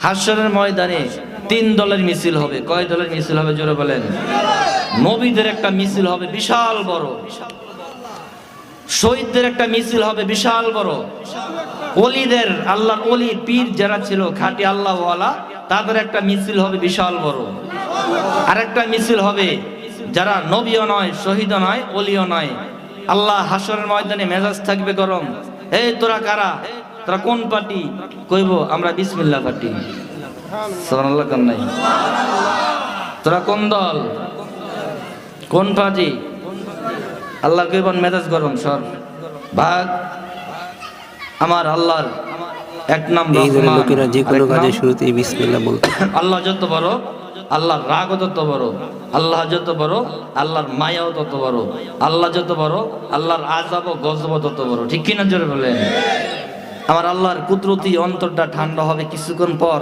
হাশরের ময়দানে তিন দলের মিছিল হবে। কয় দলের মিছিল হবে জোরে বলেন? নবীদের একটা মিছিল হবে বিশাল বড়, শহীদদের একটা মিছিল হবে বিশাল বড়, ওলিদের, আল্লাহর ওলি পীর যারা ছিল খাঁটি আল্লাহওয়ালা তাদের একটা মিছিল হবে বিশাল বড়। আর একটা মিছিল হবে যারা নবীও নয়, শহীদও নয়, ওলিও নয়। আল্লাহ হাশরের ময়দানে মেজাজ থাকবে গরম। এই তোরা কারা? তোরা কোন পার্টি? কইব আমরা বিসমিল্লাহ পার্টি। সুবহানাল্লাহ কোন নাই? তোরা কোন দল, কোন পার্টি? আল্লাহ কইবেন মেজাজ গরম, সর ভাগ। আমার আল্লাহর এক নাম রহমান। লোকেরা যে কোনো কাজে শুরুতেই বিসমিল্লাহ বলতো। আল্লাহ যত বড়, আল্লাহর রাগও তত বড়, আল্লাহ যত বড়, আল্লাহর মায়াও তত বড়, আল্লাহ যত বড়, আল্লাহর আযাব ও গজব তত বড়। ঠিক কিনা জোরে বলেন? আমার আল্লাহর কুদরতি অন্তরটা ঠান্ডা হবে কিছুক্ষণ পর।